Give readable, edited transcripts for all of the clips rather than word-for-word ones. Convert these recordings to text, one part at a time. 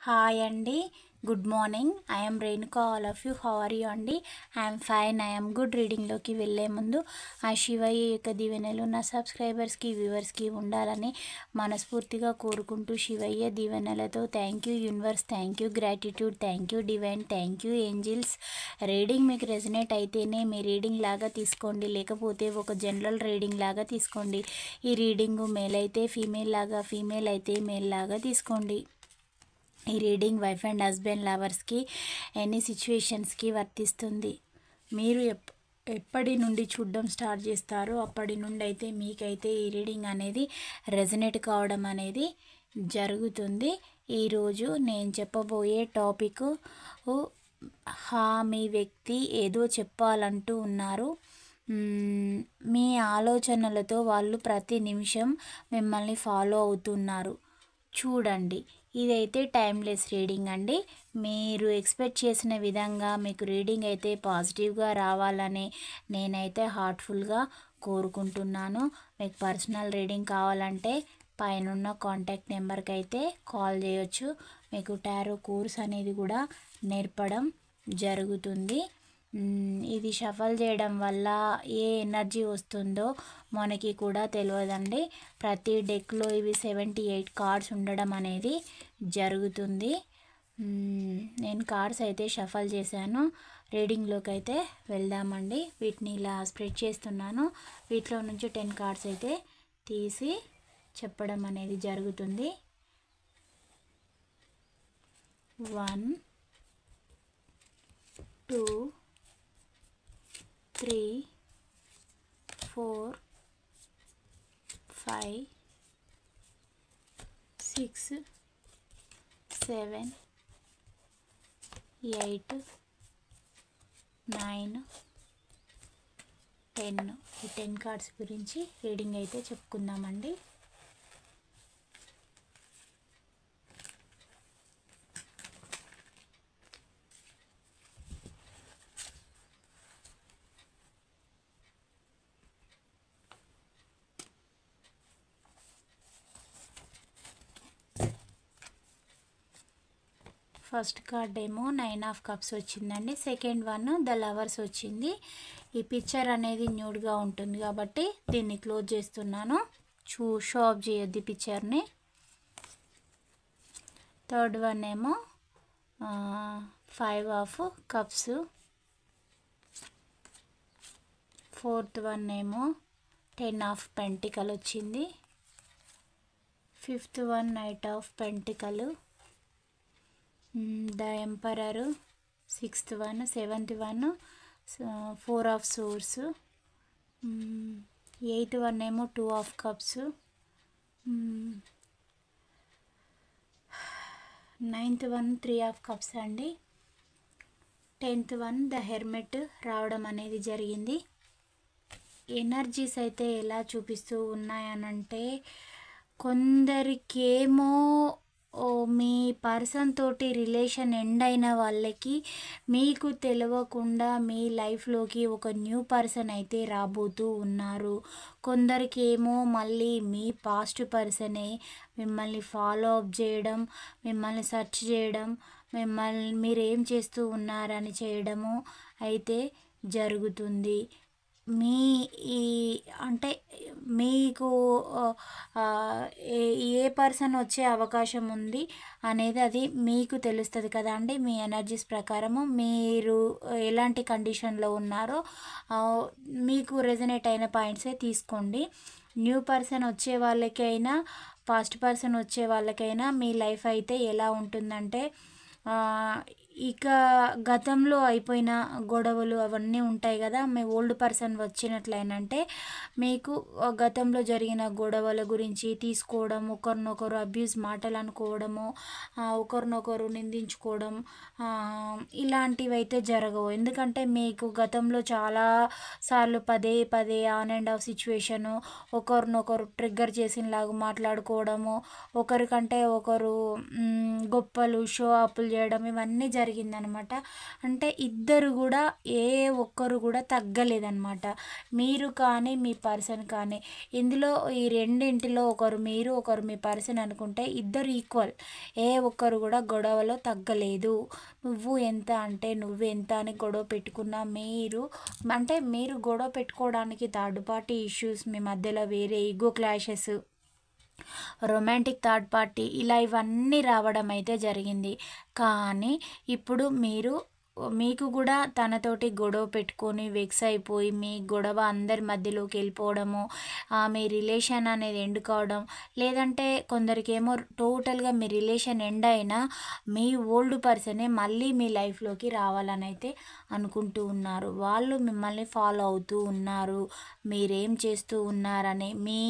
Hi అండి. Good morning. I am Renuka. All of you how are you అండి? I'm fine. I'm good. రీడింగ్లోకి వెళ్ళే ముందు ఆ శివయ్య యొక్క దీవెనలు నా సబ్స్క్రైబర్స్కి వ్యూవర్స్కి ఉండాలని మనస్ఫూర్తిగా కోరుకుంటూ, శివయ్య దీవెనలతో thank you universe, thank you gratitude, thank you divine, thank you angels. Reading మీకు రెజనేట్ అయితేనే మీ రీడింగ్ లాగా తీసుకోండి, లేకపోతే ఒక జనరల్ రీడింగ్ లాగా తీసుకోండి. ఈ రీడింగు మేల్ అయితే ఫీమేల్ లాగా, ఫీమేల్ అయితే మేల్ లాగా తీసుకోండి. ఈ రీడింగ్ వైఫ్ అండ్ హస్బెండ్ లవర్స్కి ఎనీ సిచ్యువేషన్స్కి వర్తిస్తుంది. మీరు ఎప్పటి నుండి చూడడం స్టార్ట్ చేస్తారో అప్పటి నుండి అయితే మీకైతే ఈ రీడింగ్ అనేది రెజనేట్ కావడం అనేది జరుగుతుంది. ఈరోజు నేను చెప్పబోయే టాపిక్, మీ వ్యక్తి ఏదో చెప్పాలంటూ ఉన్నారు. మీ ఆలోచనలతో వాళ్ళు ప్రతి నిమిషం మిమ్మల్ని ఫాలో అవుతున్నారు. చూడండి, ఇదైతే టైమ్లెస్ రీడింగ్ అండి. మీరు ఎక్స్పెక్ట్ చేసిన విధంగా మీకు రీడింగ్ అయితే పాజిటివ్గా రావాలని నేనైతే హార్ట్ఫుల్గా కోరుకుంటున్నాను. మీకు పర్సనల్ రీడింగ్ కావాలంటే పైన కాంటాక్ట్ నెంబర్కి అయితే కాల్ చేయొచ్చు. మీకు టారో కోర్స్ అనేది కూడా నేర్పడం జరుగుతుంది. ఇది షఫల్ చేయడం వల్ల ఏ ఎనర్జీ వస్తుందో మనకి కూడా తెలియదండి. ప్రతి డెక్లో ఇవి 78 కార్డ్స్ ఉండడం అనేది జరుగుతుంది. నేను కార్డ్స్ అయితే షఫల్ చేశాను. రీడింగ్లోకి అయితే వెళ్దామండి. వీటిని ఇలా స్ప్రెడ్ చేస్తున్నాను. వీటిలో నుంచి 10 కార్డ్స్ అయితే తీసి చెప్పడం అనేది జరుగుతుంది. 1 2 3 4 5 6 7 8 9 10. ఈ 10 కార్డ్స్ గురించి రీడింగ్ అయితే చెప్పుకుందామండి. ఫస్ట్ కార్డ్ ఏమో 9 ఆఫ్ కప్స్ వచ్చిందండి. సెకండ్ వన్ ద లవర్స్ వచ్చింది. ఈ పిక్చర్ అనేది న్యూడ్గా ఉంటుంది కాబట్టి దీన్ని క్లోజ్ చేస్తున్నాను. షో ఆఫ్ చేయొద్ది పిక్చర్ని. థర్డ్ వన్ ఏమో 5 ఆఫ్ కప్స్. ఫోర్త్ వన్ ఏమో 10 ఆఫ్ పెంటికల్ వచ్చింది. Fifth one knight of pentacle. The emperor. Sixth one, seventh one 4 of swords. Eighth one ఏమో 2 of cups. Ninth one 3 of cups అండి. 10th one the hermit రావడం అనేది జరిగింది. Energies అయితే ఎలా చూపిస్తూ ఉన్నాయనంటే, కొందరికేమో మీ పర్సన్ తోటి రిలేషన్ ఎండ్ అయిన వాళ్ళకి మీకు తెలియకుండా మీ లైఫ్లోకి ఒక న్యూ పర్సన్ అయితే రాబోతూ ఉన్నారు. కొందరికేమో మళ్ళీ మీ పాస్ట్ పర్సనే మిమ్మల్ని ఫాలో అప్ చేయడం, మిమ్మల్ని సెర్చ్ చేయడం, మిమ్మల్ని మీరేం చేస్తూ ఉన్నారని చేయడము అయితే జరుగుతుంది. మీ అంటే మీకు ఏ పర్సన్ వచ్చే అవకాశం ఉంది అనేది అది మీకు తెలుస్తుంది కదా అండి. మీ ఎనర్జీస్ ప్రకారము మీరు ఎలాంటి కండిషన్లో ఉన్నారో మీకు రెజనేట్ అయిన పాయింట్సే తీసుకోండి. న్యూ పర్సన్ వచ్చే వాళ్ళకైనా పాస్ట్ పర్సన్ వచ్చే వాళ్ళకైనా మీ లైఫ్ అయితే ఎలా ఉంటుందంటే, ఇక గతంలో అయిపోయిన గొడవలు అవన్నీ ఉంటాయి కదా. మీ ఓల్డ్ పర్సన్ వచ్చినట్లయినంటే మీకు గతంలో జరిగిన గొడవల గురించి తీసుకోవడం, ఒకరినొకరు అబ్యూస్ మాటలు అనుకోవడము, ఒకరినొకరు నిందించుకోవడం, ఇలాంటివి అయితే జరగవు. ఎందుకంటే మీకు గతంలో చాలా సార్లు పదే పదే ఆన్ అండ్ ఆఫ్ సిచ్యువేషను, ఒకరినొకరు ట్రిగ్గర్ చేసినలాగా మాట్లాడుకోవడము, ఒకరికంటే ఒకరు గొప్పలు షో అప్లు చేయడం, ఇవన్నీ జరిగిందనమాట. అంటే ఇద్దరు కూడా ఏ ఒక్కరు కూడా తగ్గలేదనమాట. మీరు కానీ మీ పర్సన్ కానీ ఇందులో ఈ రెండింటిలో ఒకరు మీరు ఒకరు మీ పర్సన్ అనుకుంటే ఇద్దరు ఈక్వల్. ఏ ఒక్కరు కూడా గొడవలో తగ్గలేదు. నువ్వు ఎంత అంటే నువ్వు ఎంత అని గొడవ పెట్టుకున్నా మీరు గొడవ పెట్టుకోవడానికి థర్డ్ పార్టీ ఇష్యూస్ మీ మధ్యలో వేరే ego clashes, romantic third party ఇలా ఇవన్నీ రావడం అయితే జరిగింది. కానీ ఇప్పుడు మీకు కూడా తనతోటి గొడవ పెట్టుకొని వెక్స్ అయిపోయి మీ గొడవ అందరి మధ్యలోకి వెళ్ళిపోవడము, మీ రిలేషన్ అనేది ఎండ్ కావడం, లేదంటే కొందరికేమో టోటల్గా మీ రిలేషన్ ఎండ్ అయినా మీ ఓల్డ్ పర్సనే మళ్ళీ మీ లైఫ్లోకి రావాలని అయితే అనుకుంటూ ఉన్నారు. వాళ్ళు మిమ్మల్ని ఫాలో అవుతూ ఉన్నారు. మీరేం చేస్తూ ఉన్నారని మీ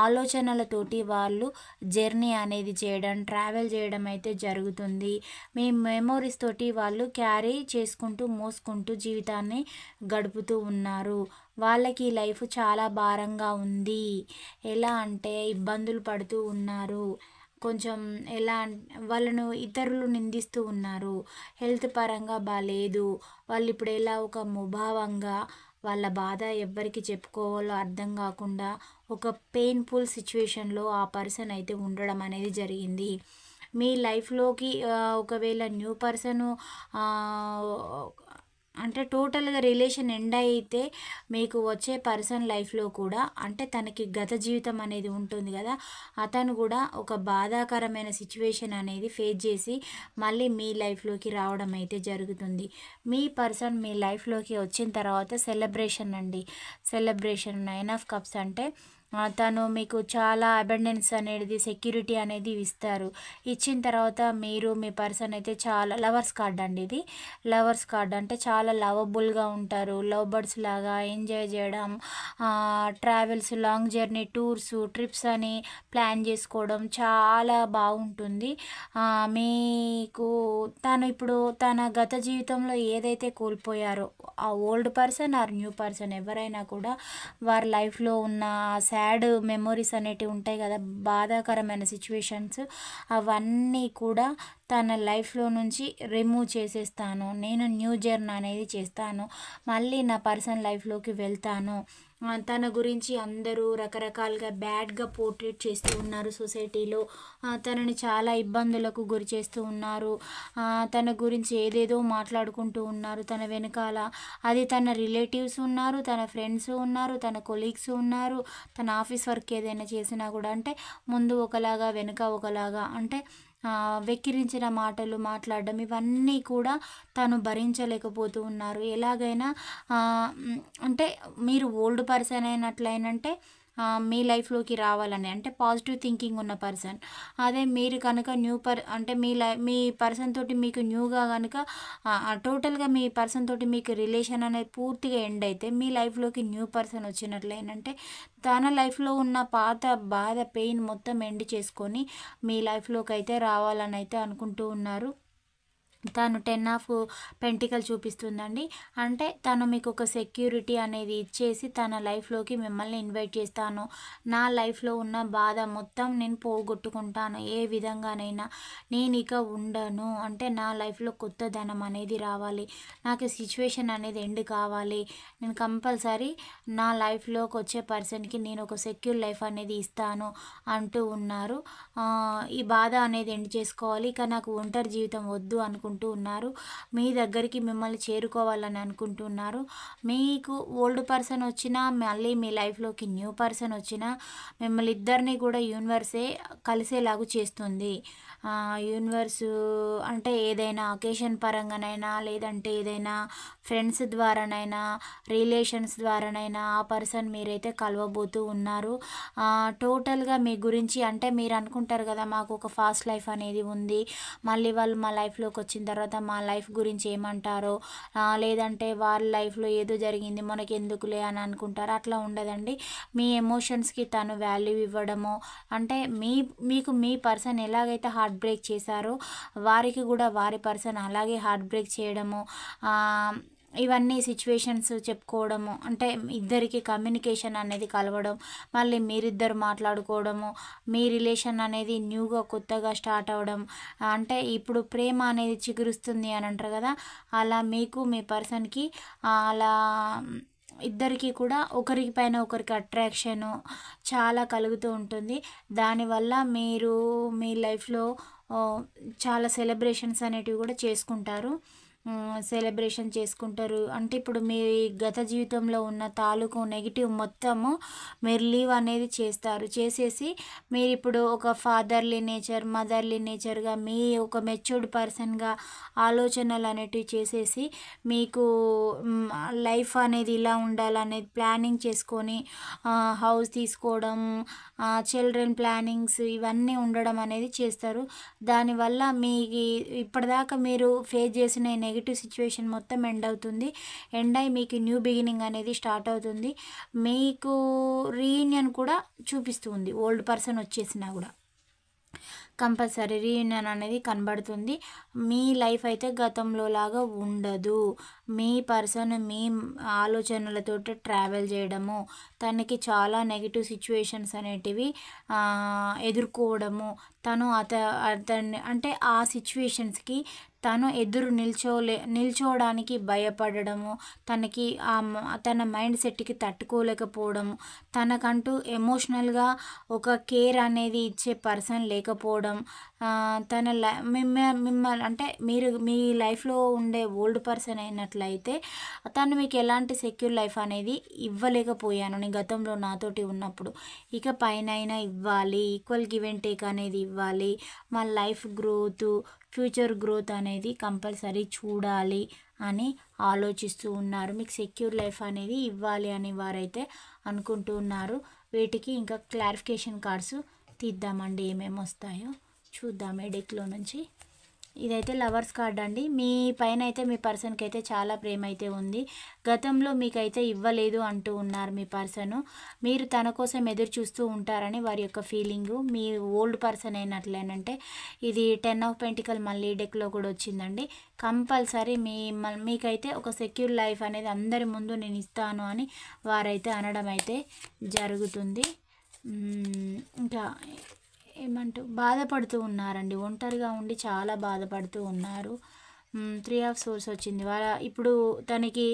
ఆలోచనలతోటి వాళ్ళు జర్నీ అనేది చేయడం, ట్రావెల్ చేయడం అయితే జరుగుతుంది. మీ మెమోరీస్ తోటి వాళ్ళు క్యారీ చేసుకుంటూ మోసుకుంటూ జీవితాన్ని గడుపుతూ ఉన్నారు. వాళ్ళకి లైఫ్ చాలా భారంగా ఉంది. ఎలా అంటే ఇబ్బందులు పడుతూ ఉన్నారు. కొంచెం వాళ్ళను ఇతరులు నిందిస్తూ ఉన్నారు. హెల్త్ పరంగా బాలేదు. వాళ్ళు ఇప్పుడు ఎలా ఒక ముభావంగా వాళ్ళ బాధ ఎవ్వరికి చెప్పుకోవాలో అర్థం కాకుండా ఒక పెయిన్ఫుల్ సిచ్యువేషన్లో ఆ పర్సన్ అయితే ఉండడం అనేది జరిగింది. మీ లైఫ్లోకి ఒకవేళ న్యూ పర్సను అంటే టోటల్గా రిలేషన్ ఎండ్ అయితే మీకు వచ్చే పర్సన్ లైఫ్లో కూడా అంటే తనకి గత జీవితం అనేది ఉంటుంది కదా, అతను కూడా ఒక బాధాకరమైన సిచ్యువేషన్ అనేది ఫేస్ చేసి మళ్ళీ మీ లైఫ్లోకి రావడం అయితే జరుగుతుంది. మీ పర్సన్ మీ లైఫ్లోకి వచ్చిన తర్వాత సెలబ్రేషన్ అండి. సెలబ్రేషన్ 9 ఆఫ్ కప్స్ అంటే తను మీకు చాలా అబండెన్స్ అనేది సెక్యూరిటీ అనేది ఇస్తారు. ఇచ్చిన తర్వాత మీరు మీ పర్సన్ అయితే చాలా లవర్స్ కార్డ్ అండి ఇది. లవర్స్ కార్డ్ అంటే చాలా లవబుల్గా ఉంటారు. లవ్ బర్డ్స్ లాగా ఎంజాయ్ చేయడం, travels, long journey, tours, trips అని ప్లాన్ చేసుకోవడం చాలా బాగుంటుంది. మీకు తను ఇప్పుడు తన గత జీవితంలో ఏదైతే కోల్పోయారో ఆ old person are new person ఎవరైనా కూడా వారి లైఫ్లో ఉన్న సాడ్ మెమొరీస్ అనేటివి ఉంటాయి కదా, బాధాకరమైన సిచ్యువేషన్స్, అవన్నీ కూడా తన లైఫ్లో నుంచి రిమూవ్ చేసేస్తాను, నేను న్యూ జర్నీ అనేది చేస్తాను, మళ్ళీ నా పర్సన్ లైఫ్లోకి వెళ్తాను. తన గురించి అందరూ రకరకాలుగా బ్యాడ్గా పోర్ట్రేట్ చేస్తూ ఉన్నారు సొసైటీలో. తనని చాలా ఇబ్బందులకు గురి చేస్తూ ఉన్నారు. తన గురించి ఏదేదో మాట్లాడుకుంటూ ఉన్నారు తన వెనకాల. అది తన రిలేటివ్స్ ఉన్నారు, తన ఫ్రెండ్స్ ఉన్నారు, తన కొలీగ్స్ ఉన్నారు. తన ఆఫీస్ వర్క్ ఏదైనా చేసినా కూడా అంటే ముందు ఒకలాగా వెనుక ఒకలాగా అంటే వెక్కిరించిన మాటలు మాట్లాడడం ఇవన్నీ కూడా తను భరించలేకపోతూ ఉన్నారు. ఎలాగైనా అంటే మీరు ఓల్డ్ పర్సన్ అయినట్లయినంటే మీ లైఫ్లోకి రావాలని అంటే పాజిటివ్ థింకింగ్ ఉన్న పర్సన్. అదే మీరు కనుక అంటే మీ పర్సన్ తోటి మీకు న్యూగా కనుక టోటల్గా మీ పర్సన్ తోటి మీకు రిలేషన్ అనేది పూర్తిగా ఎండ్ అయితే మీ లైఫ్లోకి న్యూ పర్సన్ వచ్చినట్లయినంటే తన లైఫ్లో ఉన్న పాత బాధ పెయిన్ మొత్తం ఎండ్ చేసుకొని మీ లైఫ్లోకి అయితే రావాలని అయితే అనుకుంటూ ఉన్నారు. తను 10 ఆఫ్ పెంటికల్ చూపిస్తుందండి. అంటే తను మీకు ఒక సెక్యూరిటీ అనేది ఇచ్చేసి తన లైఫ్లోకి మిమ్మల్ని ఇన్వైట్ చేస్తాను, నా లైఫ్లో ఉన్న బాధ మొత్తం నేను పోగొట్టుకుంటాను, ఏ విధంగానైనా నేను ఇక ఉండను అంటే నా లైఫ్లో కొత్త ధనం అనేది రావాలి, నాకు సిచ్యువేషన్ అనేది ఎండ్ కావాలి, నేను కంపల్సరీ నా లైఫ్లోకి వచ్చే పర్సన్కి నేను ఒక సెక్యూర్ లైఫ్ అనేది ఇస్తాను అంటూ ఉన్నారు. ఈ బాధ అనేది ఎండ్ చేసుకోవాలి, ఇక నాకు ఒంటరి జీవితం వద్దు అనుకుంటున్నారు. మీ దగ్గరికి మిమ్మల్ని చేరుకోవాలని అనుకుంటున్నారు. మీకు ఓల్డ్ పర్సన్ వచ్చినా మళ్ళీ మీ లైఫ్లోకి న్యూ పర్సన్ వచ్చినా మిమ్మల్ని ఇద్దరిని కూడా యూనివర్సే కలిసేలాగా చేస్తుంది. యూనివర్స్ అంటే ఏదైనా అకేషన్ పరంగానైనా లేదంటే ఏదైనా ఫ్రెండ్స్ ద్వారానైనా రిలేషన్స్ ద్వారానైనా ఆ పర్సన్ మీరైతే కలవబోతూ ఉన్నారు. టోటల్గా మీ గురించి అంటే మీరు అనుకుంటారు కదా మాకు ఒక ఫాస్ట్ లైఫ్ అనేది ఉంది, మళ్ళీ వాళ్ళు మా లైఫ్లోకి వచ్చిన తర్వాత మా లైఫ్ గురించి ఏమంటారో లేదంటే వాళ్ళ లైఫ్లో ఏదో జరిగింది మనకి ఎందుకులే అని అనుకుంటారు. అట్లా ఉండదండి. మీ ఎమోషన్స్కి తను వాల్యూ ఇవ్వడము అంటే మీకు మీ పర్సన్ ఎలాగైతే హార్ట్ బ్రేక్ చేశారో వారికి కూడా వారి పర్సన్ అలాగే హార్ట్ బ్రేక్ చేయడము, ఇవన్నీ సిచ్యువేషన్స్ చెప్పుకోవడము, అంటే ఇద్దరికి కమ్యూనికేషన్ అనేది కలవడం, మళ్ళీ మీరిద్దరు మాట్లాడుకోవడము, మీ రిలేషన్ అనేది న్యూగా కొత్తగా స్టార్ట్ అవ్వడం, అంటే ఇప్పుడు ప్రేమ అనేది చిగురుస్తుంది అని అంటారు కదా, అలా మీకు మీ పర్సన్కి అలా ఇద్దరికి కూడా ఒకరికి పైన ఒకరికి అట్రాక్షను చాలా కలుగుతూ ఉంటుంది. దానివల్ల మీరు మీ లైఫ్లో చాలా సెలబ్రేషన్స్ అనేటివి కూడా చేసుకుంటారు. సెలబ్రేషన్ చేసుకుంటారు అంటే ఇప్పుడు మీ గత జీవితంలో ఉన్న తాలూకు నెగిటివ్ మొత్తము మీరు లీవ్ అనేది చేస్తారు. చేసేసి మీరు ఇప్పుడు ఒక ఫాదర్లీ నేచర్, మదర్లీ నేచర్గా, మీ ఒక మెచ్యూర్డ్ పర్సన్గా ఆలోచనలు అనేటివి చేసేసి మీకు లైఫ్ అనేది ఇలా ఉండాలనేది ప్లానింగ్ చేసుకొని హౌస్ తీసుకోవడం, చిల్డ్రన్ ప్లానింగ్స్ ఇవన్నీ ఉండడం అనేది చేస్తారు. దానివల్ల మీ ఇప్పటిదాకా మీరు ఫేస్ చేసిన నెగిటివ్ సిచ్యువేషన్ మొత్తం ఎండ్ అవుతుంది. ఎండ్ అయ్యి మీకు న్యూ బిగినింగ్ అనేది స్టార్ట్ అవుతుంది. మీకు రీయూనియన్ కూడా చూపిస్తుంది. ఓల్డ్ పర్సన్ వచ్చేసినా కూడా కంపల్సరీ రీయూనియన్ అనేది కనబడుతుంది. మీ లైఫ్ అయితే గతంలో లాగా ఉండదు. మీ పర్సన్ మీ ఆలోచనలతో ట్రావెల్ చేయడము, తనకి చాలా నెగిటివ్ సిచ్యువేషన్స్ అనేటివి ఎదుర్కోవడము, తను అతన్ని అంటే ఆ సిచ్యువేషన్స్కి తను ఎదురు నిల్చోవడానికి భయపడము, తనకి తన మైండ్ సెట్కి తట్టుకోలేకపోవడము, తనకంటూ ఎమోషనల్గా ఒక కేర్ అనేది ఇచ్చే పర్సన్ లేకపోవడం, తన మిమ్మల్ని అంటే మీరు మీ లైఫ్లో ఉండే ఓల్డ్ పర్సన్ అయినట్లయితే తను మీకు ఎలాంటి సెక్యూర్ లైఫ్ అనేది ఇవ్వలేకపోయాను నేను గతంలో నాతోటి ఉన్నప్పుడు, ఇక పైన ఇవ్వాలి, ఈక్వల్ గివ్ అండ్ టేక్ అనేది ఇవ్వాలి, మా లైఫ్ గ్రోత్, ఫ్యూచర్ గ్రోత్ అనేది కంపల్సరీ చూడాలి అని ఆలోచిస్తూ ఉన్నారు. మీకు సెక్యూర్ లైఫ్ అనేది ఇవ్వాలి అని వారైతే అనుకుంటూ ఉన్నారు. వీటికి ఇంకా క్లారిఫికేషన్ కార్డ్స్ తీద్దామండి, ఏమేమి వస్తాయో చూద్దాం ఈ డెక్లో నుంచి. ఇదైతే లవర్స్ కార్డ్ అండి. మీ పైన అయితే మీ పర్సన్కి అయితే చాలా ప్రేమ అయితే ఉంది. గతంలో మీకైతే ఇవ్వలేదు అంటూ ఉన్నారు మీ పర్సను. మీరు తన కోసం ఎదురు చూస్తూ ఉంటారని వారి యొక్క ఫీలింగు. మీ ఓల్డ్ పర్సన్ అయినట్లేనంటే ఇది 10 ఆఫ్ పెంటికల్ మళ్ళీ డెక్లో కూడా వచ్చిందండి. కంపల్సరీ మీకైతే ఒక సెక్యూర్ లైఫ్ అనేది అందరి ముందు నేను ఇస్తాను అని వారైతే అనడం అయితే జరుగుతుంది. ఇంకా ఏమంటూ బాధపడుతూ ఉన్నారండి, ఒంటరిగా ఉండి చాలా బాధపడుతూ ఉన్నారు. 3 ఆఫ్ సోర్స్ వచ్చింది. ఇప్పుడు తనకి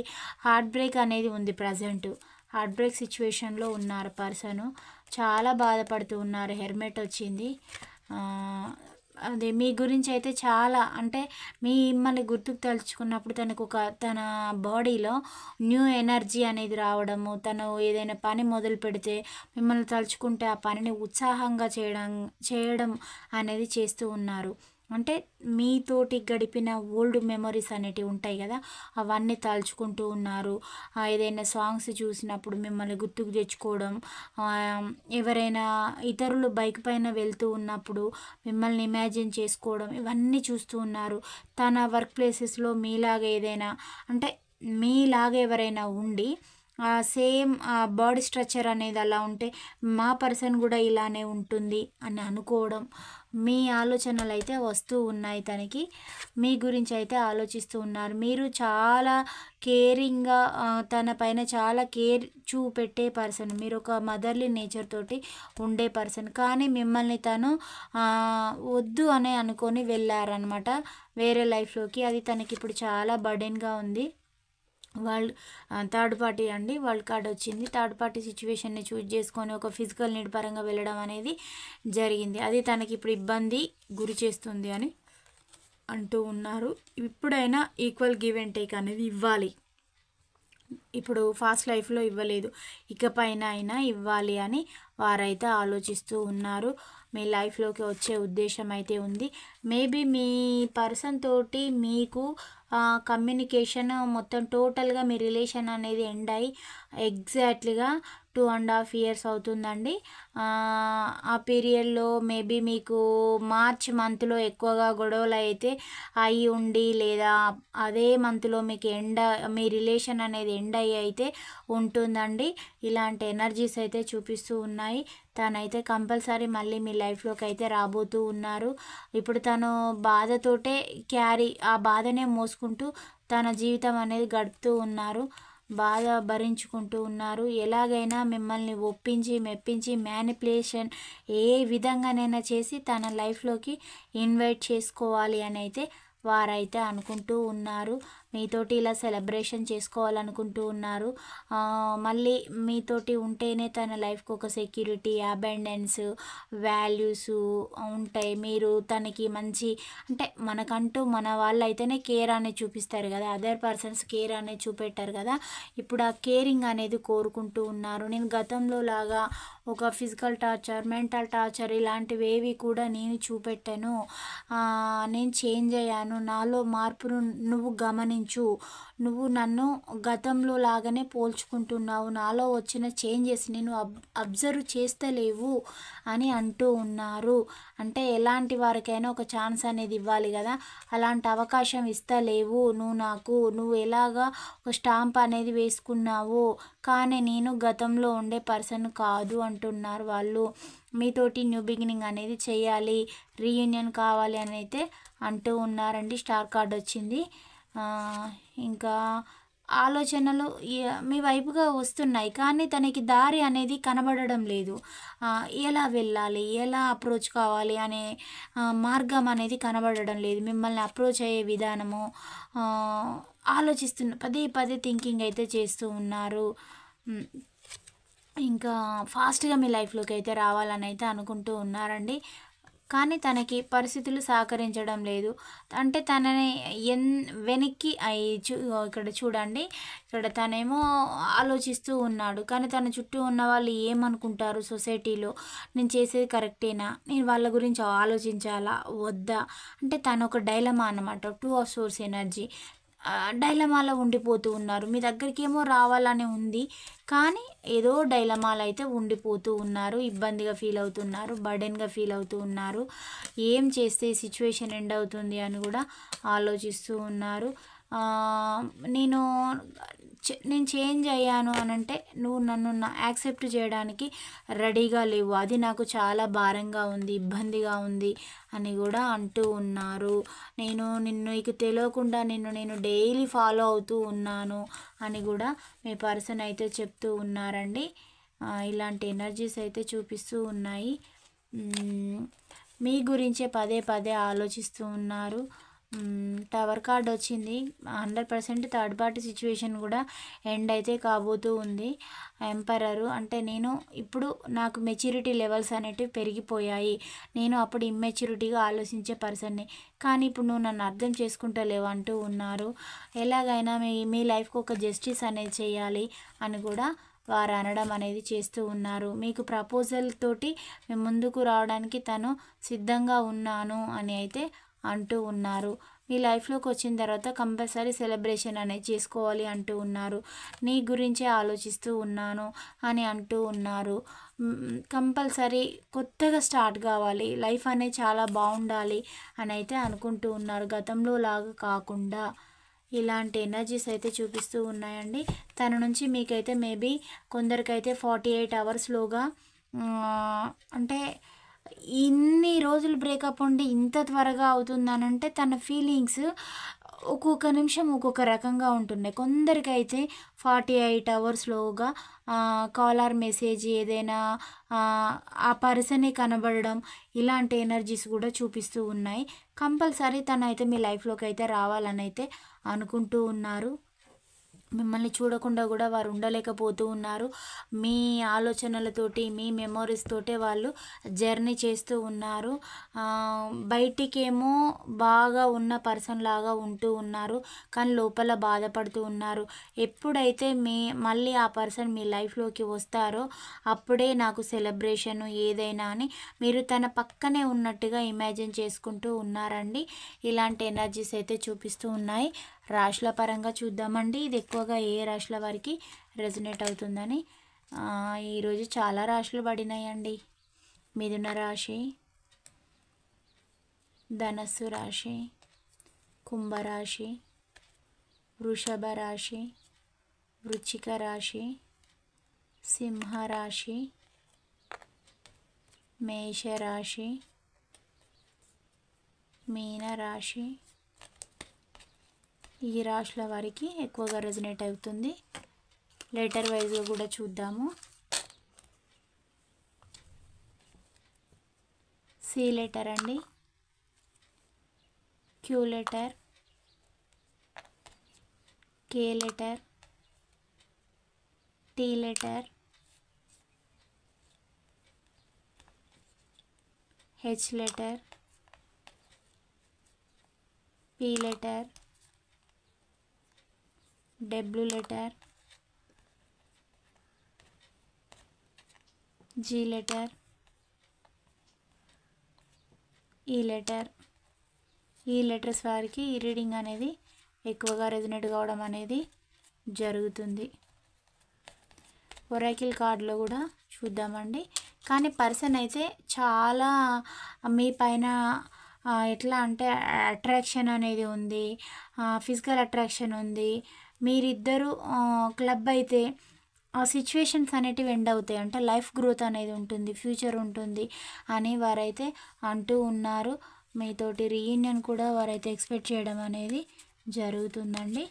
హార్ట్ బ్రేక్ అనేది ఉంది. ప్రజెంట్ హార్ట్ బ్రేక్ సిచ్యువేషన్లో ఉన్నారు పర్సను, చాలా బాధపడుతూ ఉన్నారు. హెర్మెట్ వచ్చింది. అదే మీ గురించి అయితే చాలా అంటే మిమ్మల్ని గుర్తుకు తలుచుకున్నప్పుడు తన బాడీలో న్యూ ఎనర్జీ అనేది రావడము, తను ఏదైనా పని మొదలు పెడితే మిమ్మల్ని తలుచుకుంటే ఆ పనిని ఉత్సాహంగా చేయడం అనేది చేస్తూ ఉన్నారు. అంటే మీతోటి గడిపిన ఓల్డ్ మెమరీస్ అనేటివి ఉంటాయి కదా, అవన్నీ తలుచుకుంటూ ఉన్నారు. ఏదైనా సాంగ్స్ చూసినప్పుడు మిమ్మల్ని గుర్తుకు తెచ్చుకోవడం, ఎవరైనా ఇతరులు బైక్ పైన వెళ్తూ ఉన్నప్పుడు మిమ్మల్ని ఇమాజిన్ చేసుకోవడం, ఇవన్నీ చూస్తూ ఉన్నారు. తన వర్క్ ప్లేసెస్లో మీలాగా ఏదైనా అంటే మీలాగా ఎవరైనా ఉండి సేమ్ బాడీ స్ట్రక్చర్ అనేది అలా ఉంటే మా పర్సన్ కూడా ఇలానే ఉంటుంది అని అనుకోవడం, మీ ఆలోచనలు అయితే వస్తూ ఉన్నాయి. తనకి మీ గురించి అయితే ఆలోచిస్తూ ఉన్నారు. మీరు చాలా కేరింగ్గా తన పైన చాలా కేర్ చూపెట్టే పర్సన్, మీరు ఒక మదర్లీ నేచర్ తోటి ఉండే పర్సన్. కానీ మిమ్మల్ని తను వద్దు అని అనుకొని వెళ్ళారనమాట వేరే లైఫ్లోకి. అది తనకి ఇప్పుడు చాలా బర్డెన్గా ఉంది. వాళ్ళు థర్డ్ పార్టీ అండి, వరల్డ్ కార్డ్ వచ్చింది. థర్డ్ పార్టీ సిచ్యువేషన్ని చూజ్ చేసుకొని ఒక ఫిజికల్ నీడ్ పరంగా వెళ్ళడం అనేది జరిగింది. అది తనకి ఇప్పుడు ఇబ్బంది గురి చేస్తుంది అని అంటూ ఉన్నారు. ఇప్పుడైనా ఈక్వల్ గివ్ అండ్ టేక్ అనేది ఇవ్వాలి. ఇప్పుడు ఫాస్ట్ లైఫ్లో ఇవ్వలేదు, ఇకపైన అయినా ఇవ్వాలి అని వారైతే ఆలోచిస్తూ ఉన్నారు. మీ లైఫ్లోకి వచ్చే ఉద్దేశం అయితే ఉంది. మేబీ మీ పర్సన్ తోటి మీకు కమ్యూనికేషన్ మొత్తం టోటల్గా మీ రిలేషన్ అనేది ఎండ్ అయ్యి ఎగ్జాక్ట్లీగా 2.5 ఇయర్స్ అవుతుందండి. ఆ పీరియడ్‌లో మేబీ మీకు మార్చ్ మంత్‌లో ఎక్కువగా గొడవలు అయితే అయ్యి ఉండి, లేదా అదే మంత్‌లో మీకు మీ రిలేషన్ అనేది ఎండ్ అయ్యి అయితే ఉంటుందండి. ఇలాంటి ఎనర్జీస్ అయితే చూపిస్తూ ఉన్నాయి. తనైతే కంపల్సరీ మళ్ళీ మీ లైఫ్‌లోకి అయితే రాబోతూ ఉన్నారు. ఇప్పుడు తను బాధతోటే ఆ బాధనే మోసుకుంటూ తన జీవితం అనేది గడుపుతూ ఉన్నారు. బాధ భరించుకుంటూ ఉన్నారు. ఎలాగైనా మిమ్మల్ని ఒప్పించి, మెప్పించి, మ్యానిపులేషన్ ఏ విధంగానైనా చేసి తన లైఫ్‌లోకి ఇన్వైట్ చేసుకోవాలి అని అయితే వారైతే అనుకుంటూ ఉన్నారు. మీతోటి ఇలా సెలబ్రేషన్ చేసుకోవాలనుకుంటూ ఉన్నారు. మళ్ళీ మీతోటి ఉంటేనే తన లైఫ్‌కి ఒక సెక్యూరిటీ, అబండెన్స్, వాల్యూస్ ఉంటాయి. మీరు తనకి మంచి అంటే మనకంటూ మన వాళ్ళైతేనే కేర్ అనేది చూపిస్తారు కదా! అదర్ పర్సన్స్ కేర్ అనేది చూపెట్టారు కదా! ఇప్పుడు ఆ కేరింగ్ అనేది కోరుకుంటూ ఉన్నారు. నేను గతంలో లాగా ఒక ఫిజికల్ టార్చర్, మెంటల్ టార్చర్ ఇలాంటివేవి కూడా నేను చూపెట్టాను. నేను చేంజ్ అయ్యాను. నాలో మార్పును నువ్వు గమనించు. నువ్వు నన్ను గతంలో లాగానే పోల్చుకుంటున్నావు. నాలో వచ్చిన చేంజెస్‌ని నువ్వు అబ్జర్వ్ చేస్తలేవు అని అంటూ ఉన్నారు. అంటే ఎలాంటి వారికైనా ఒక ఛాన్స్ అనేది ఇవ్వాలి కదా! అలాంటి అవకాశం ఇస్తలేవు నువ్వు నాకు. నువ్వు ఎలాగా ఒక స్టాంప్ అనేది వేసుకున్నావు. కానీ నేను గతంలో ఉండే పర్సన్ కాదు అంటున్నారు వాళ్ళు. మీతోటి న్యూ బిగినింగ్ అనేది చేయాలి. రీయూనియన్ కావాలి అని అయితే అంటూ ఉన్నారండి. స్టార్ కార్డ్ వచ్చింది. ఇంకా ఆలోచనలు మీ వైపుగా వస్తున్నాయి. కానీ తనకి దారి అనేది కనబడడం లేదు. ఎలా వెళ్ళాలి? ఎలా అప్రోచ్ కావాలి అనే మార్గం అనేది కనబడడం లేదు. మిమ్మల్ని అప్రోచ్ అయ్యే విధానము పదే పదే థింకింగ్ అయితే చేస్తూ ఉన్నారు. ఇంకా ఫాస్ట్‌గా మీ లైఫ్‌లోకి అయితే రావాలని అయితే అనుకుంటూ ఉన్నారండి. కానీ తనకి పరిస్థితులు సహకరించడం లేదు. అంటే తనని వెనక్కి ఇక్కడ చూడండి. ఇక్కడ తనేమో ఆలోచిస్తూ ఉన్నాడు. కానీ తన చుట్టూ ఉన్న వాళ్ళు ఏమనుకుంటారు సొసైటీలో? నేను చేసేది కరెక్టేనా? నేను వాళ్ళ గురించి ఆలోచించాలా? వద్దా? అంటే తనొక డైలమా అన్నమాట. 2 ఆఫ్ సోర్స్ ఎనర్జీ. డైలమాలో ఉండిపోతూ ఉన్నారు. మీ దగ్గరికేమో రావాలని ఉంది. కానీ ఏదో డైలమాలో అయితే ఉండిపోతూ ఉన్నారు. ఇబ్బందిగా ఫీల్ అవుతున్నారు. బర్డెన్‌గా ఫీల్ అవుతూ ఉన్నారు. ఏం చేస్తే ఈ సిచ్యువేషన్ ఎండ్ అవుతుంది అని కూడా ఆలోచిస్తూ ఉన్నారు. నేను నేను చేంజ్ అయ్యాను అనంటే నువ్వు నన్ను యాక్సెప్ట్ చేయడానికి రెడీగా లేవు. అది నాకు చాలా భారంగా ఉంది, ఇబ్బందిగా ఉంది అని కూడా అంటూ ఉన్నారు. నీకు తెలియకుండా నేను డైలీ ఫాలో అవుతూ ఉన్నాను అని కూడా మీ పర్సన్ అయితే చెప్తూ ఉన్నారండి. ఇలాంటి ఎనర్జీస్ అయితే చూపిస్తూ ఉన్నాయి. మీ గురించే పదే పదే ఆలోచిస్తూ ఉన్నారు. టవర్ కార్డ్ వచ్చింది. 100% థర్డ్ పార్టీ సిచ్యువేషన్ కూడా ఎండ్ అయితే కాబోతూ ఉంది. ఎంపరరు అంటే ఇప్పుడు నాకు మెచ్యూరిటీ లెవెల్స్ అనేటివి పెరిగిపోయాయి. నేను అప్పుడు ఇమ్మెచ్యూరిటీగా ఆలోచించే పర్సన్ని. కానీ ఇప్పుడు నువ్వు నన్ను అర్థం చేసుకుంటలేవు అంటూ ఉన్నారు. ఎలాగైనా మీ లైఫ్‌కి ఒక జస్టిస్ అనేది చేయాలి అని కూడా వారు అనడం అనేది చేస్తూ ఉన్నారు. మీకు ప్రపోజల్ తోటి మేము ముందుకు రావడానికి తను సిద్ధంగా ఉన్నాను అని అయితే అంటూ ఉన్నారు. మీ లైఫ్‌లోకి వచ్చిన తర్వాత కంపల్సరీ సెలబ్రేషన్ అనేది చేసుకోవాలి అంటూ ఉన్నారు. నీ గురించే ఆలోచిస్తూ ఉన్నాను అని అంటూ ఉన్నారు. కంపల్సరీ కొత్తగా స్టార్ట్ కావాలి. లైఫ్ అనేది చాలా బాగుండాలి అని అయితే అనుకుంటూ ఉన్నారు. గతంలో లాగా కాకుండా ఇలాంటి ఎనర్జీస్ అయితే చూపిస్తూ ఉన్నాయండి. తన నుంచి మీకైతే మేబీ కొందరికైతే 48 అవర్స్‌లోగా అంటే ఇన్ని రోజులు బ్రేకప్ ఉండి ఇంత త్వరగా అవుతుందనంటే తన ఫీలింగ్స్ ఒక్కొక్క నిమిషం ఒక్కొక్క రకంగా ఉంటున్నాయి. కొందరికైతే 48 అవర్స్‌లోగా కాల్ ఆర్ మెసేజ్ ఏదైనా ఆ పర్సనే కనబడడం ఇలాంటి ఎనర్జీస్ కూడా చూపిస్తూ ఉన్నాయి. కంపల్సరీ తనైతే మీ లైఫ్‌లోకి అయితే రావాలని అయితే అనుకుంటూ ఉన్నారు. మిమ్మల్ని చూడకుండా కూడా వారు ఉండలేకపోతూ ఉన్నారు. మీ ఆలోచనలతోటి, మీ మెమోరీస్ తోటే వాళ్ళు జర్నీ చేస్తూ ఉన్నారు. బయటికేమో బాగా ఉన్న పర్సన్ లాగా ఉంటూ ఉన్నారు. కానీ లోపల బాధపడుతూ ఉన్నారు. ఎప్పుడైతే మళ్ళీ ఆ పర్సన్ మీ లైఫ్‌లోకి వస్తారో అప్పుడే నాకు సెలబ్రేషన్ ఏదైనా అని మీరు తన పక్కనే ఉన్నట్టుగా ఇమాజిన్ చేసుకుంటూ ఉన్నారండి. ఇలాంటి ఎనర్జీస్ అయితే చూపిస్తూ ఉన్నాయి. రాశుల పరంగా చూద్దామండి. ఇది ఎక్కువగా ఏ రాశుల వారికి రెజొనేట్ అవుతుందని. ఈరోజు చాలా రాశులు పడినాయండి. మిథున రాశి, ధనస్సు రాశి, కుంభరాశి, వృషభ రాశి, వృశ్చిక రాశి, సింహరాశి, మేషరాశి, మీనరాశి. ఈ రాశుల వారికి ఎక్కువగా రెజనేట్ అవుతుంది. లెటర్ వైజ్గా కూడా చూద్దాము. సి లెటర్ అండి, Q letter, K letter, T letter, H letter, P letter, W letter, G letter, E letter. ఈ లెటర్స్ వారికి ఈ రీడింగ్ అనేది ఎక్కువగా రెజనేట్ కావడం అనేది జరుగుతుంది. ఒరాకిల్ కార్డులో కూడా చూద్దామండి. కానీ పర్సన్ అయితే చాలా మీ పైన ఎట్లా అంటే అట్రాక్షన్ అనేది ఉంది, ఫిజికల్ అట్రాక్షన్ ఉంది. మీరిద్దరూ క్లబ్ అయితే ఆ సిచ్యువేషన్స్ అనేటివి ఎండ్ అవుతాయి, అంటే లైఫ్ గ్రోత్ అనేది ఉంటుంది, ఫ్యూచర్ ఉంటుంది అని వారైతే అంటూ ఉన్నారు. మీతోటి రీయూనియన్ కూడా వారైతే ఎక్స్పెక్ట్ చేయడం అనేది జరుగుతుందండి.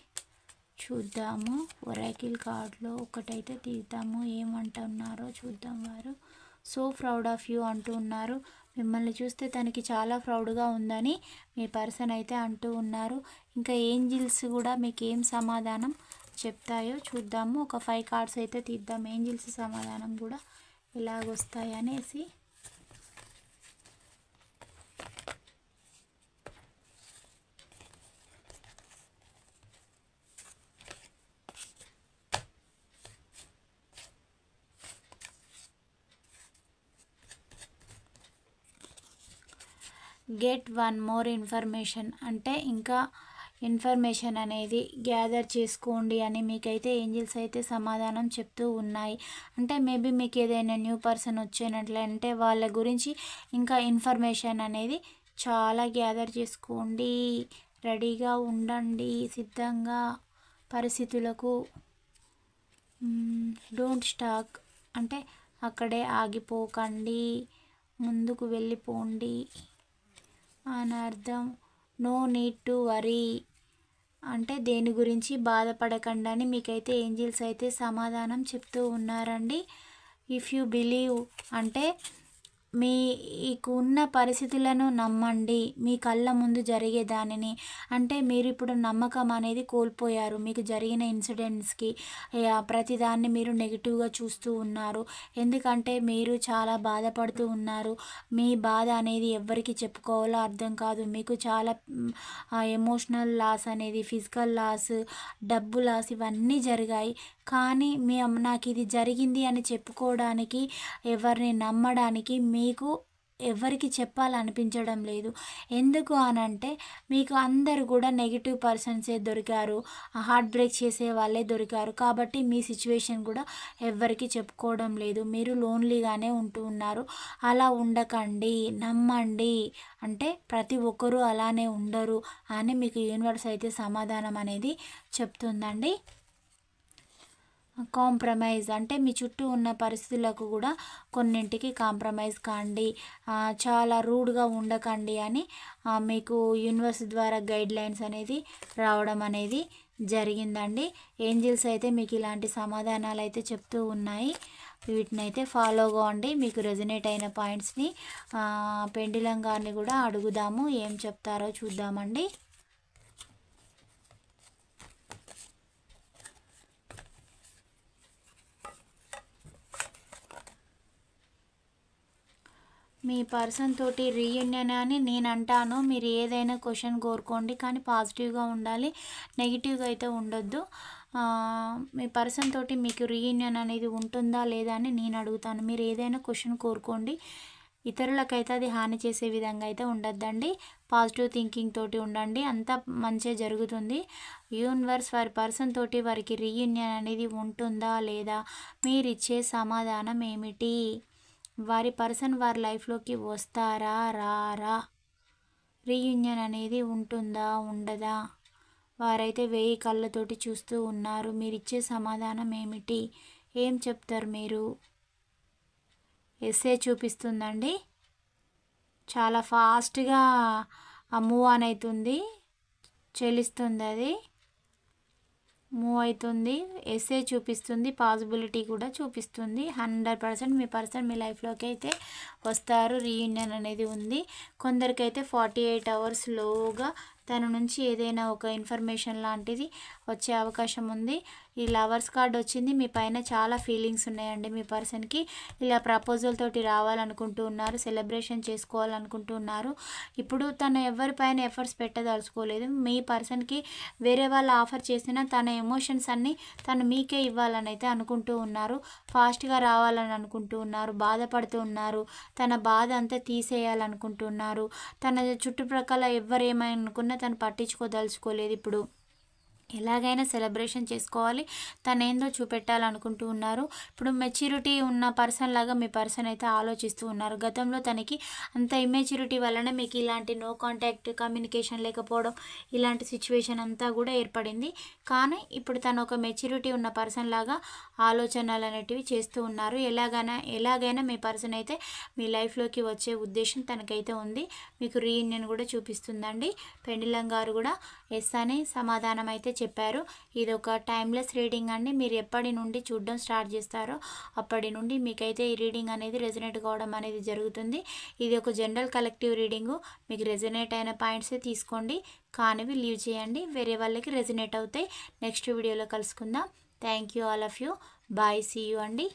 చూద్దాము. ఒరాకిల్ కార్డులో ఒకటైతే తీద్దాము, ఏమంటున్నారో చూద్దాం. వారు సో ప్రౌడ్ ఆఫ్ యూ అంటూ ఉన్నారు. మిమ్మల్ని చూస్తే తనకి చాలా ప్రౌడ్గా ఉందని మీ పర్సన్ అయితే అంటూ ఉన్నారు. ఇంకా ఏంజిల్స్ కూడా మీకు ఏం సమాధానం చెప్తాయో చూద్దాము. ఒక 5 కార్డ్స్ అయితే తీద్దాం, ఏంజిల్స్ సమాధానం కూడా ఎలాగొస్తాయి అనేసి. గెట్ వన్ మోర్ ఇన్ఫర్మేషన్ అంటే ఇంకా ఇన్ఫర్మేషన్ అనేది గ్యాదర్ చేసుకోండి అని మీకైతే ఏంజిల్స్ అయితే సమాధానం చెప్తూ ఉన్నాయి. అంటే మేబీ మీకు ఏదైనా న్యూ పర్సన్ వచ్చేనట్లంటే వాళ్ళ గురించి ఇంకా ఇన్ఫర్మేషన్ అనేది చాలా గ్యాదర్ చేసుకోండి, రెడీగా ఉండండి, సిద్ధంగా పరిస్థితులకు. డోంట్ స్టాక్ అంటే అక్కడే ఆగిపోకండి, ముందుకు వెళ్ళిపోండి అని అర్థం. నో నీడ్ టు వరీ అంటే దేని గురించి బాధపడకండి అని మీకైతే ఏంజిల్స్ అయితే సమాధానం చెప్తూ ఉన్నారండి. ఇఫ్ యూ బిలీవ్ అంటే మీకు ఉన్న పరిస్థితులను నమ్మండి, మీ కళ్ళ ముందు జరిగే దానిని. అంటే మీరు ఇప్పుడు నమ్మకం అనేది కోల్పోయారు, మీకు జరిగిన ఇన్సిడెంట్స్కి ప్రతిదాన్ని మీరు నెగిటివ్గా చూస్తూ ఉన్నారు. ఎందుకంటే మీరు చాలా బాధపడుతూ ఉన్నారు. మీ బాధ అనేది ఎవరికి చెప్పుకోవాలో అర్థం కాదు. మీకు చాలా ఎమోషనల్ లాస్ అనేది, ఫిజికల్ లాస్, డబ్బు లాస్ ఇవన్నీ జరిగాయి. కానీ నాకు ఇది జరిగింది అని చెప్పుకోవడానికి, ఎవరిని నమ్మడానికి మీకు ఎవరికి చెప్పాలనిపించడం లేదు. ఎందుకు అనంటే మీకు అందరు కూడా నెగిటివ్ పర్సన్సే దొరికారు, హార్ట్ బ్రేక్ చేసే వాళ్ళే దొరికారు. కాబట్టి మీ సిచ్యువేషన్ కూడా ఎవరికి చెప్పుకోవడం లేదు, మీరు లోన్లీగానే ఉంటూ ఉన్నారు. అలా ఉండకండి, నమ్మండి. అంటే ప్రతి ఒక్కరూ అలానే ఉండరు అని మీకు యూనివర్స్ అయితే సమాధానం అనేది చెప్తుందండి. కాంప్రమైజ్ అంటే మీ చుట్టూ ఉన్న పరిస్థితులకు కూడా కొన్నింటికి కాంప్రమైజ్ కాండి, చాలా రూడ్గా ఉండకండి అని మీకు యూనివర్స్ ద్వారా గైడ్ లైన్స్ అనేది రావడం అనేది జరిగిందండి. ఏంజిల్స్ అయితే మీకు ఇలాంటి సమాధానాలు అయితే చెప్తూ ఉన్నాయి. వీటిని అయితే ఫాలో కావండి. మీకు రెజనేట్ అయిన పాయింట్స్ని పెండిలం గారిని కూడా అడుగుదాము, ఏం చెప్తారో చూద్దామండి. మీ పర్సన్ తోటి రీయూనియన్ అని నేను అంటాను. మీరు ఏదైనా క్వశ్చన్ కోరుకోండి, కానీ పాజిటివ్గా ఉండాలి, నెగిటివ్గా అయితే ఉండొద్దు. మీ పర్సన్ తోటి మీకు రీయూనియన్ అనేది ఉంటుందా లేదా అని నేను అడుగుతాను. మీరు ఏదైనా క్వశ్చన్ కోరుకోండి, ఇతరులకైతే అది హాని చేసే విధంగా అయితే ఉండొద్దండి. పాజిటివ్ థింకింగ్ తోటి ఉండండి, అంతా మంచే జరుగుతుంది. యూనివర్స్ వారి పర్సన్ తోటి వారికి రీయూనియన్ అనేది ఉంటుందా లేదా, మీరిచ్చే సమాధానం ఏమిటి? వారి పర్సన్ వారి లైఫ్లోకి వస్తారా రారా? రీయూనియన్ అనేది ఉంటుందా ఉండదా? వారైతే 1000 కళ్ళతోటి చూస్తూ ఉన్నారు. మీరిచ్చే సమాధానం ఏమిటి? ఏం చెప్తారు మీరు? ఎస్ఏ చూపిస్తుందండి. చాలా ఫాస్ట్గా మూవ్ ఆన్ అవుతుంది, చెల్లిస్తుంది, అది మూవ్ అవుతుంది. ఎస్ఏ చూపిస్తుంది, పాసిబిలిటీ కూడా చూపిస్తుంది. 100% మీ పర్సన్ మీ లైఫ్లోకి అయితే వస్తారు. రీయూనియన్ అనేది ఉంది. కొందరికైతే 48 అవర్స్లోగా తన నుంచి ఏదైనా ఒక ఇన్ఫర్మేషన్ లాంటిది వచ్చే అవకాశం ఉంది. ఈ లవర్స్ కార్డ్ వచ్చింది. మీ పైన చాలా ఫీలింగ్స్ ఉన్నాయండి. మీ పర్సన్కి ఇలా ప్రపోజల్ తోటి రావాలనుకుంటూ ఉన్నారు, సెలబ్రేషన్ చేసుకోవాలనుకుంటూ ఉన్నారు. ఇప్పుడు తను ఎవరిపైన ఎఫర్ట్స్ పెట్టదలుచుకోలేదు. మీ పర్సన్కి వేరే వాళ్ళు ఆఫర్ చేసినా తన ఎమోషన్స్ అన్నీ తను మీకే ఇవ్వాలని అయితే అనుకుంటూ ఉన్నారు. ఫాస్ట్గా రావాలని అనుకుంటూ ఉన్నారు, బాధపడుతూ ఉన్నారు. తన బాధ అంతా తీసేయాలనుకుంటున్నారు. తన చుట్టుప్రక్కల ఎవరేమనుకున్నా తను పట్టించుకోదలుచుకోలేదు. ఇప్పుడు ఎలాగైనా సెలబ్రేషన్ చేసుకోవాలి, తనేందో చూపెట్టాలనుకుంటూ ఉన్నారు. ఇప్పుడు మెచ్యూరిటీ ఉన్న పర్సన్ లాగా మీ పర్సన్ అయితే ఆలోచిస్తూ ఉన్నారు. గతంలో తనకి అంత ఇమ్మెచ్యూరిటీ వలన మీకు ఇలాంటి నో కాంటాక్ట్, కమ్యూనికేషన్ లేకపోవడం, ఇలాంటి సిచ్యువేషన్ అంతా కూడా ఏర్పడింది. కానీ ఇప్పుడు తను ఒక మెచ్యూరిటీ ఉన్న పర్సన్ లాగా ఆలోచనలు అనేటివి చేస్తూ ఉన్నారు. ఎలాగైనా మీ పర్సన్ అయితే మీ లైఫ్లోకి వచ్చే ఉద్దేశం తనకైతే ఉంది. మీకు రీయూనియన్ కూడా చూపిస్తుందండి. పెండిలం గారు కూడా ఎస్ అని సమాధానం అయితే చెప్పారు. ఇది ఒక టైమ్లెస్ రీడింగ్ అండి. మీరు ఎప్పటి నుండి చూడడం స్టార్ట్ చేస్తారో అప్పటి నుండి మీకైతే ఈ రీడింగ్ అనేది రెజనేట్ కావడం అనేది జరుగుతుంది. ఇది ఒక జనరల్ కలెక్టివ్ రీడింగు. మీకు రెజనేట్ అయిన పాయింట్సే తీసుకోండి, కానివి లీవ్ చేయండి. వేరే వాళ్ళకి రెజనేట్ అవుతాయి. నెక్స్ట్ వీడియోలో కలుసుకుందాం. Thank you all of you. Bye, see you అండి.